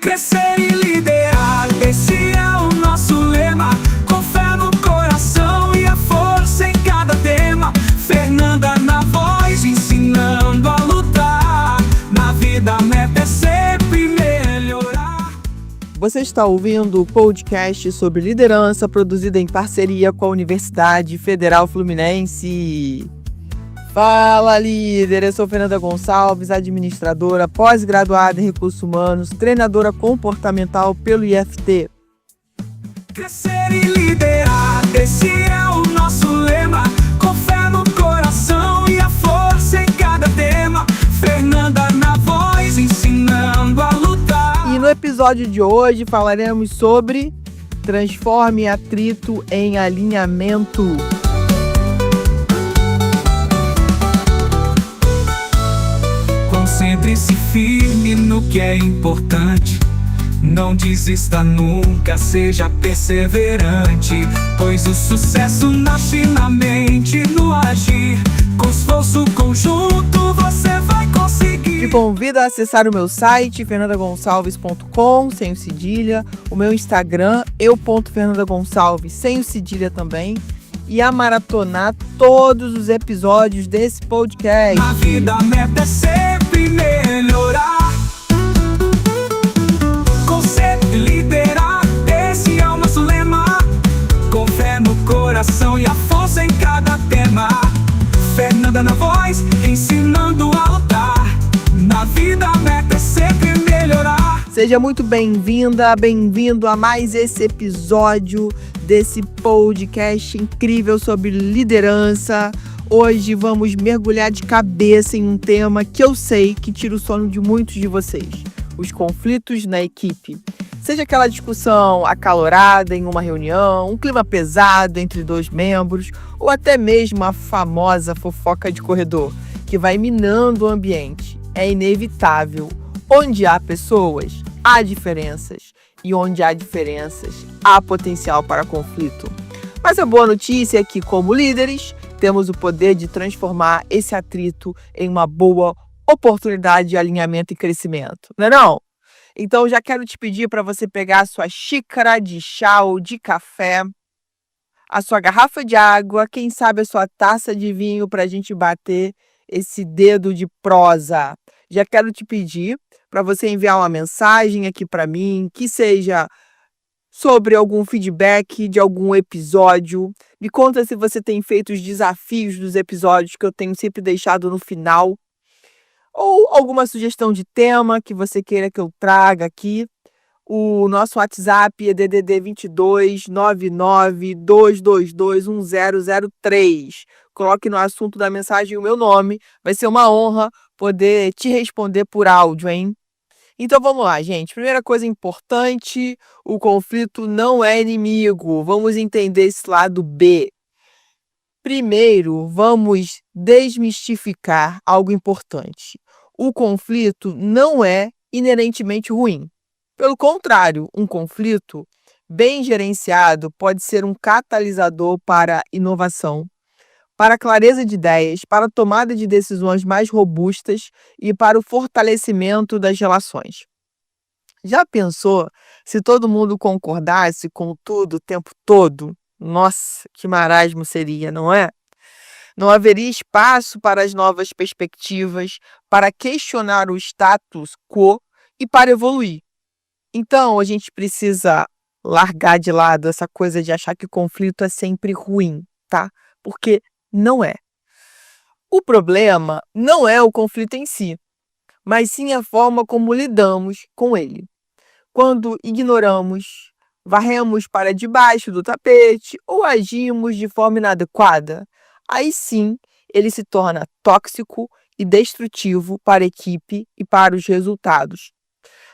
Crescer e liderar, esse é o nosso lema. Com fé no coração e a força em cada tema. Fernanda na voz, ensinando a lutar. Na vida a meta é sempre melhorar. Você está ouvindo o podcast sobre liderança, produzido em parceria com a Universidade Federal Fluminense. Fala, líder! Eu sou Fernanda Gonçalves, administradora, pós-graduada em Recursos Humanos, treinadora comportamental pelo IFT. Crescer e liderar, esse é o nosso lema. Com fé no coração e a força em cada tema. Fernanda na voz, ensinando a lutar. E no episódio de hoje falaremos sobre transforme atrito em alinhamento. Concentre-se firme no que é importante. Não desista nunca, seja perseverante. Pois o sucesso nasce na mente, no agir. Com esforço conjunto você vai conseguir. Te convido a acessar o meu site, fernandagonçalves.com, sem o cedilha. O meu Instagram, eu.fernandagonçalves, sem o cedilha também. E a maratonar todos os episódios desse podcast. Na vida a meta é sempre melhorar. Conceito e liderar, esse é o nosso lema. Com fé no coração e a força em cada tema. Fernanda na voz, ensinando a lutar. Na vida a meta é sempre melhorar. Seja muito bem-vinda, bem-vindo a mais esse episódio desse podcast incrível sobre liderança. Hoje vamos mergulhar de cabeça em um tema que eu sei que tira o sono de muitos de vocês: os conflitos na equipe. Seja aquela discussão acalorada em uma reunião, um clima pesado entre dois membros, ou até mesmo a famosa fofoca de corredor, que vai minando o ambiente. É inevitável. Onde há pessoas, há diferenças. E onde há diferenças, há potencial para conflito. Mas a boa notícia é que, como líderes, temos o poder de transformar esse atrito em uma boa oportunidade de alinhamento e crescimento, não é não? Então, já quero te pedir para você pegar a sua xícara de chá ou de café, a sua garrafa de água, quem sabe a sua taça de vinho para a gente bater esse dedo de prosa. Já quero te pedir para você enviar uma mensagem aqui para mim, que seja sobre algum feedback de algum episódio. Me conta se você tem feito os desafios dos episódios que eu tenho sempre deixado no final. Ou alguma sugestão de tema que você queira que eu traga aqui. O nosso WhatsApp é DDD 22 99 222 1003. Coloque no assunto da mensagem o meu nome. Vai ser uma honra poder te responder por áudio, hein? Então vamos lá, gente. Primeira coisa importante, o conflito não é inimigo. Vamos entender esse lado B. Primeiro, vamos desmistificar algo importante. O conflito não é inerentemente ruim. Pelo contrário, um conflito bem gerenciado pode ser um catalisador para inovação, para a clareza de ideias, para a tomada de decisões mais robustas e para o fortalecimento das relações. Já pensou se todo mundo concordasse com tudo o tempo todo? Nossa, que marasmo seria, não é? Não haveria espaço para as novas perspectivas, para questionar o status quo e para evoluir. Então, a gente precisa largar de lado essa coisa de achar que conflito é sempre ruim, tá? Porque não é. O problema não é o conflito em si, mas sim a forma como lidamos com ele. Quando ignoramos, varremos para debaixo do tapete ou agimos de forma inadequada, aí sim ele se torna tóxico e destrutivo para a equipe e para os resultados.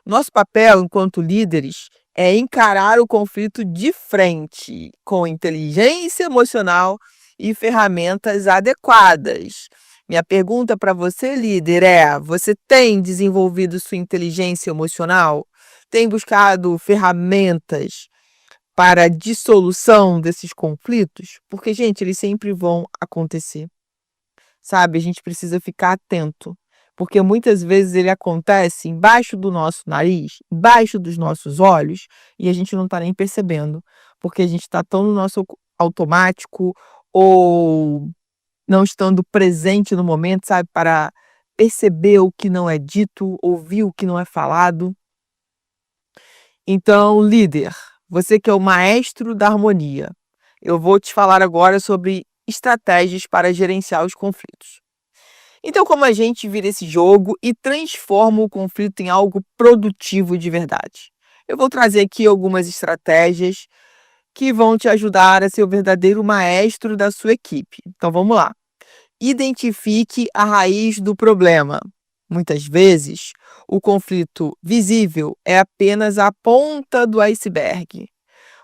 Nosso papel enquanto líderes é encarar o conflito de frente, com inteligência emocional e ferramentas adequadas. Minha pergunta para você, líder, é: você tem desenvolvido sua inteligência emocional? Tem buscado ferramentas para a dissolução desses conflitos? Porque, gente, eles sempre vão acontecer. Sabe, a gente precisa ficar atento. porque muitas vezes ele acontece embaixo do nosso nariz, embaixo dos nossos olhos, e a gente não está nem percebendo, porque a gente está tão no nosso automático ou não estando presente no momento, sabe, para perceber o que não é dito, ouvir o que não é falado. Então, líder, você que é o maestro da harmonia, eu vou te falar agora sobre estratégias para gerenciar os conflitos. Então, como a gente vira esse jogo e transforma o conflito em algo produtivo de verdade? Eu vou trazer aqui algumas estratégias que vão te ajudar a ser o verdadeiro maestro da sua equipe. Então, vamos lá. Identifique a raiz do problema. Muitas vezes, o conflito visível é apenas a ponta do iceberg.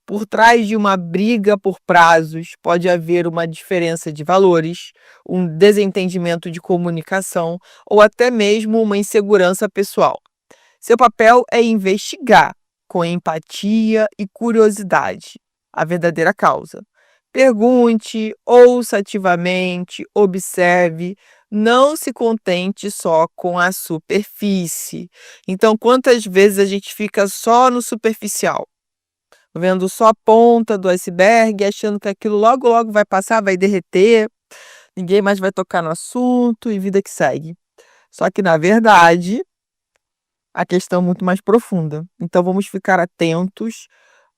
Por trás de uma briga por prazos, pode haver uma diferença de valores, um desentendimento de comunicação ou até mesmo uma insegurança pessoal. Seu papel é investigar, com empatia e curiosidade, a verdadeira causa. Pergunte, ouça ativamente, observe, não se contente só com a superfície. Então, quantas vezes a gente fica só no superficial? Vendo só a ponta do iceberg, achando que aquilo logo, logo vai passar, vai derreter, ninguém mais vai tocar no assunto e vida que segue. Só que, na verdade, a questão é muito mais profunda. Então, vamos ficar atentos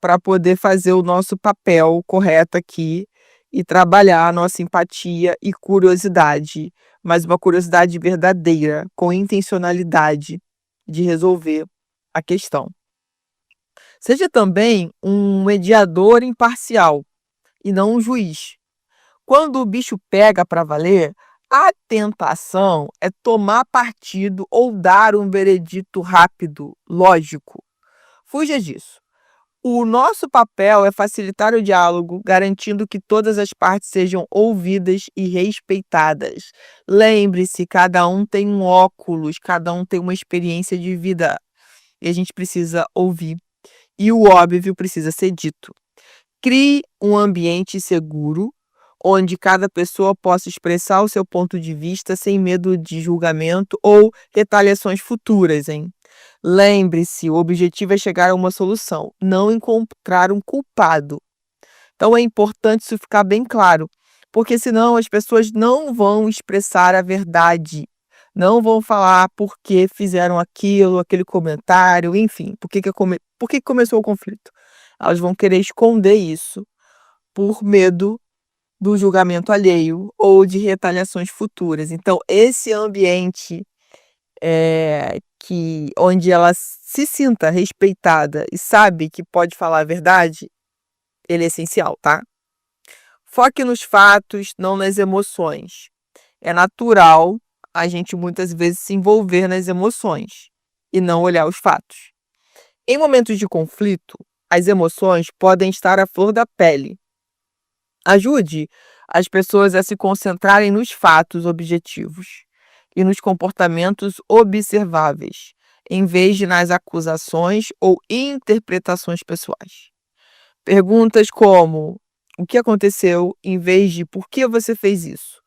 para poder fazer o nosso papel correto aqui e trabalhar a nossa empatia e curiosidade, mas uma curiosidade verdadeira, com intencionalidade de resolver a questão. Seja também um mediador imparcial e não um juiz. Quando o bicho pega para valer, a tentação é tomar partido ou dar um veredito rápido, lógico. Fuja disso. O nosso papel é facilitar o diálogo, garantindo que todas as partes sejam ouvidas e respeitadas. Lembre-se, cada um tem um óculos, cada um tem uma experiência de vida e a gente precisa ouvir. E o óbvio precisa ser dito. Crie um ambiente seguro, onde cada pessoa possa expressar o seu ponto de vista sem medo de julgamento ou retaliações futuras, hein? Lembre-se, o objetivo é chegar a uma solução, não encontrar um culpado. Então é importante isso ficar bem claro, porque senão as pessoas não vão expressar a verdade, não vão falar por que fizeram aquilo, aquele comentário, enfim, por que começou o conflito. Elas vão querer esconder isso por medo do julgamento alheio ou de retaliações futuras. Então, esse ambiente onde ela se sinta respeitada e sabe que pode falar a verdade, ele é essencial, tá? Foque nos fatos, não nas emoções. É natural a gente muitas vezes se envolver nas emoções e não olhar os fatos. Em momentos de conflito, as emoções podem estar à flor da pele. Ajude as pessoas a se concentrarem nos fatos objetivos e nos comportamentos observáveis, em vez de nas acusações ou interpretações pessoais. Perguntas como: o que aconteceu, em vez de por que você fez isso,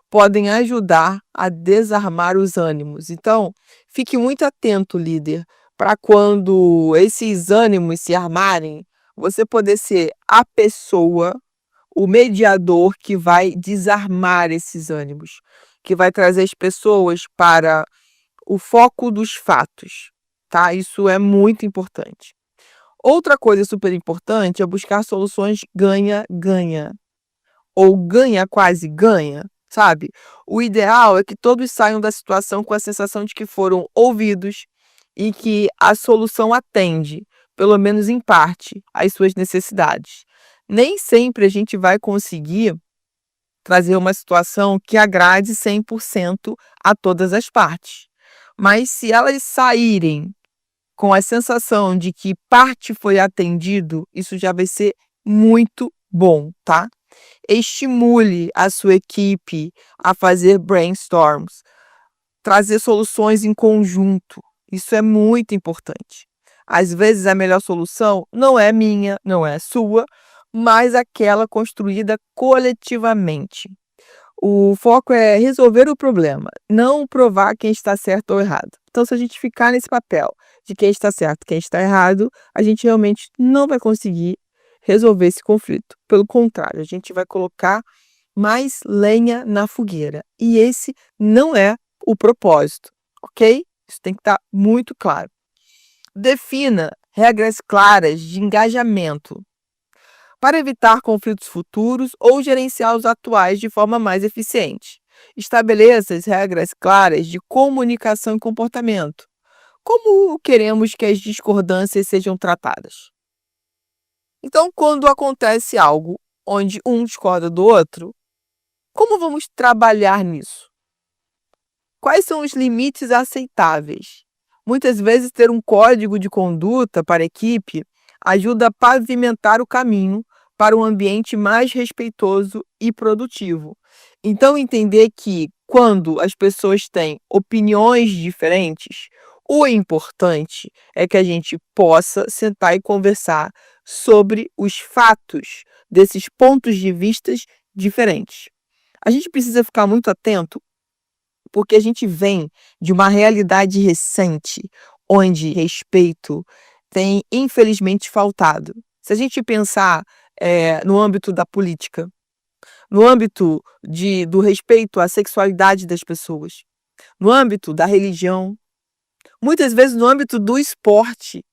podem ajudar a desarmar os ânimos. Então, fique muito atento, líder, para quando esses ânimos se armarem, você poder ser a pessoa, o mediador que vai desarmar esses ânimos, que vai trazer as pessoas para o foco dos fatos, tá? Isso é muito importante. Outra coisa super importante é buscar soluções ganha-ganha ou ganha quase ganha, sabe? O ideal é que todos saiam da situação com a sensação de que foram ouvidos e que a solução atende, pelo menos em parte, às suas necessidades. Nem sempre a gente vai conseguir trazer uma situação que agrade 100% a todas as partes. Mas se elas saírem com a sensação de que parte foi atendido, isso já vai ser muito bom, tá? Estimule a sua equipe a fazer brainstorms, trazer soluções em conjunto. Isso é muito importante. Às vezes a melhor solução não é minha, não é sua, mas aquela construída coletivamente. O foco é resolver o problema, não provar quem está certo ou errado. Então, se a gente ficar nesse papel de quem está certo, quem está errado, a gente realmente não vai conseguir resolver esse conflito. Pelo contrário, a gente vai colocar mais lenha na fogueira. E esse não é o propósito, ok? Isso tem que estar muito claro. Defina regras claras de engajamento para evitar conflitos futuros ou gerenciar os atuais de forma mais eficiente. Estabeleça as regras claras de comunicação e comportamento. Como queremos que as discordâncias sejam tratadas? Então, quando acontece algo onde um discorda do outro, como vamos trabalhar nisso? Quais são os limites aceitáveis? Muitas vezes, ter um código de conduta para a equipe ajuda a pavimentar o caminho para um ambiente mais respeitoso e produtivo. Então, entender que quando as pessoas têm opiniões diferentes, o importante é que a gente possa sentar e conversar sobre os fatos desses pontos de vistas diferentes. A gente precisa ficar muito atento, porque a gente vem de uma realidade recente onde respeito tem, infelizmente, faltado. Se a gente pensar no âmbito da política, no âmbito do respeito à sexualidade das pessoas, no âmbito da religião, muitas vezes no âmbito do esporte.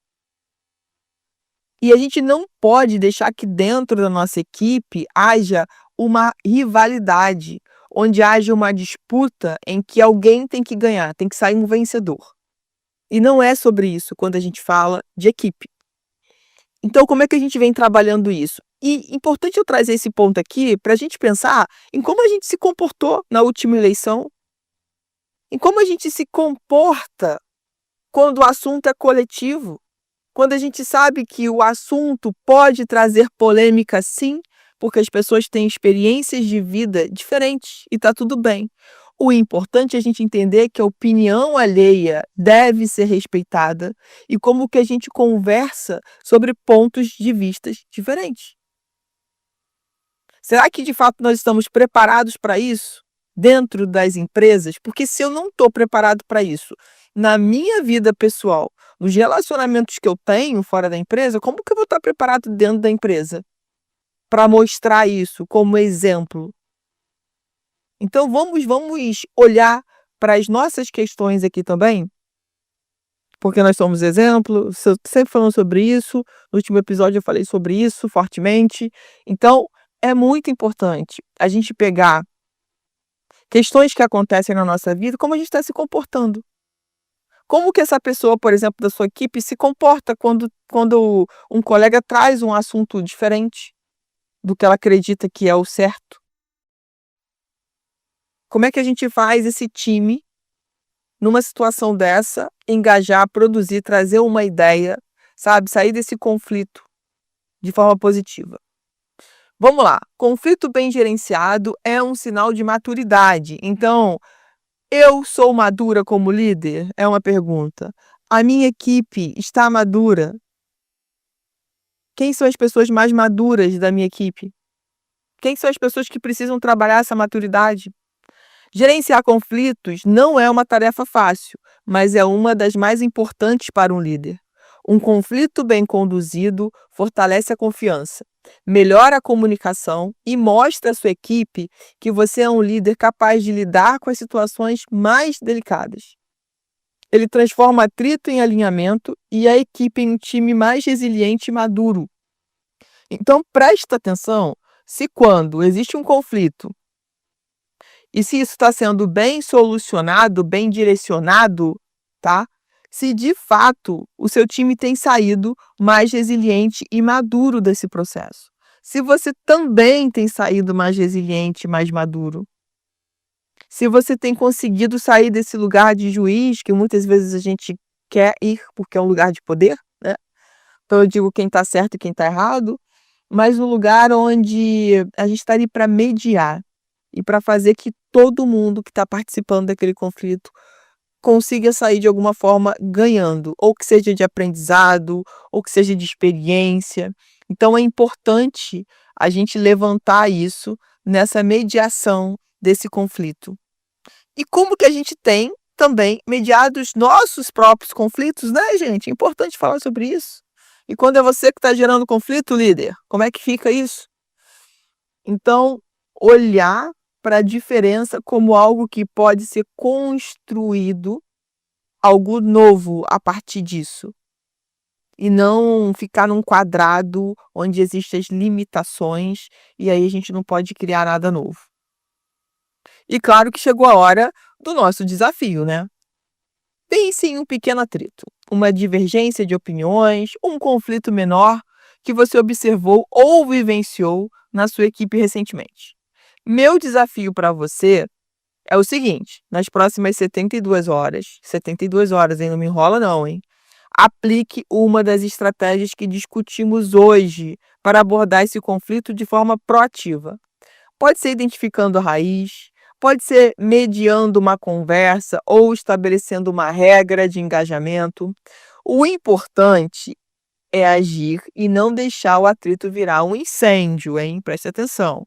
E a gente não pode deixar que dentro da nossa equipe haja uma rivalidade, onde haja uma disputa em que alguém tem que ganhar, tem que sair um vencedor. E não é sobre isso quando a gente fala de equipe. Então, como é que a gente vem trabalhando isso? E importante eu trazer esse ponto aqui para a gente pensar em como a gente se comportou na última eleição, em como a gente se comporta quando o assunto é coletivo, quando a gente sabe que o assunto pode trazer polêmica, sim, porque as pessoas têm experiências de vida diferentes e está tudo bem. O importante é a gente entender que a opinião alheia deve ser respeitada e como que a gente conversa sobre pontos de vista diferentes. Será que de fato nós estamos preparados para isso dentro das empresas? Porque se eu não estou preparado para isso na minha vida pessoal, nos relacionamentos que eu tenho fora da empresa, como que eu vou estar preparado dentro da empresa para mostrar isso como exemplo? Então vamos olhar para as nossas questões aqui também, porque nós somos exemplo, sempre falando sobre isso, no último episódio eu falei sobre isso fortemente. Então é muito importante a gente pegar questões que acontecem na nossa vida, como a gente está se comportando. Como que essa pessoa, por exemplo, da sua equipe, se comporta quando um colega traz um assunto diferente do que ela acredita que é o certo? Como é que a gente faz esse time, numa situação dessa, engajar, produzir, trazer uma ideia, sabe? Sair desse conflito de forma positiva. Vamos lá. Conflito bem gerenciado é um sinal de maturidade. Então, eu sou madura como líder? É uma pergunta. A minha equipe está madura? Quem são as pessoas mais maduras da minha equipe? Quem são as pessoas que precisam trabalhar essa maturidade? Gerenciar conflitos não é uma tarefa fácil, mas é uma das mais importantes para um líder. Um conflito bem conduzido fortalece a confiança, melhora a comunicação e mostra à sua equipe que você é um líder capaz de lidar com as situações mais delicadas. Ele transforma atrito em alinhamento e a equipe em um time mais resiliente e maduro. Então, presta atenção se quando existe um conflito e se isso está sendo bem solucionado, bem direcionado, tá? Se de fato o seu time tem saído mais resiliente e maduro desse processo. Se você também tem saído mais resiliente, mais maduro. Se você tem conseguido sair desse lugar de juiz, que muitas vezes a gente quer ir porque é um lugar de poder, né? Então eu digo quem está certo e quem está errado, mas no lugar onde a gente está ali para mediar e para fazer que todo mundo que está participando daquele conflito consiga sair de alguma forma ganhando, ou que seja de aprendizado, ou que seja de experiência. Então é importante a gente levantar isso nessa mediação desse conflito. E como que a gente tem também mediado os nossos próprios conflitos, né, gente? É importante falar sobre isso. E quando é você que está gerando conflito, líder, como é que fica isso? Então, olhar para a diferença como algo que pode ser construído, algo novo a partir disso. E não ficar num quadrado onde existem as limitações e aí a gente não pode criar nada novo. E claro que chegou a hora do nosso desafio, né? Pense em um pequeno atrito, uma divergência de opiniões, um conflito menor que você observou ou vivenciou na sua equipe recentemente. Meu desafio para você é o seguinte: nas próximas 72 horas, hein? Não me enrola não, hein? Aplique uma das estratégias que discutimos hoje para abordar esse conflito de forma proativa. Pode ser identificando a raiz, pode ser mediando uma conversa ou estabelecendo uma regra de engajamento. O importante é agir e não deixar o atrito virar um incêndio, hein? Preste atenção.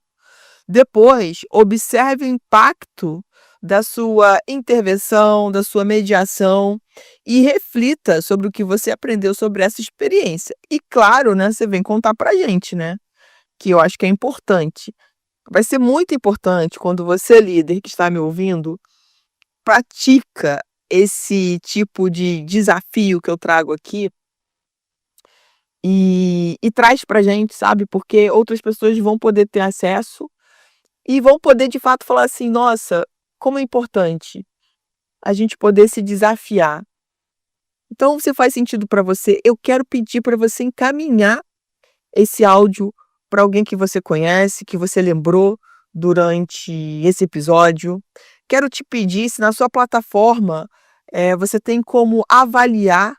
Depois, observe o impacto da sua intervenção, da sua mediação e reflita sobre o que você aprendeu sobre essa experiência. E claro, né, você vem contar pra gente, né? Que eu acho que é importante. Vai ser muito importante quando você, líder que está me ouvindo, pratica esse tipo de desafio que eu trago aqui e traz pra gente, sabe? Porque outras pessoas vão poder ter acesso e vão poder, de fato, falar assim: nossa, como é importante a gente poder se desafiar. Então, se faz sentido para você, eu quero pedir para você encaminhar esse áudio para alguém que você conhece, que você lembrou durante esse episódio. Quero te pedir, se na sua plataforma você tem como avaliar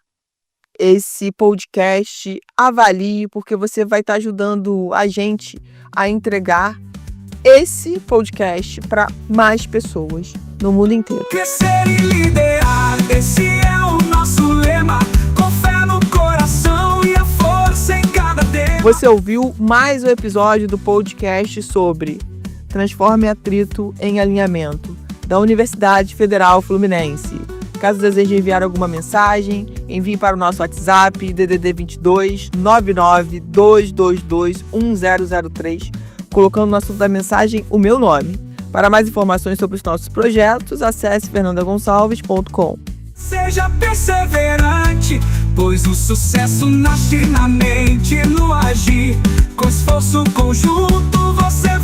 esse podcast, avalie, porque você vai estar ajudando a gente a entregar esse podcast para mais pessoas no mundo inteiro. Crescer e liderar, esse é o nosso lema. Com fé no coração e a força em cada tema. Você ouviu mais um episódio do podcast sobre Transforme Atrito em Alinhamento, da Universidade Federal Fluminense. Caso deseje enviar alguma mensagem, envie para o nosso WhatsApp DDD 22 99 222 1003, colocando no assunto da mensagem o meu nome. Para mais informações sobre os nossos projetos, acesse fernandagonçalves.com. Seja perseverante, pois o sucesso nasce na mente, no agir. Com esforço conjunto você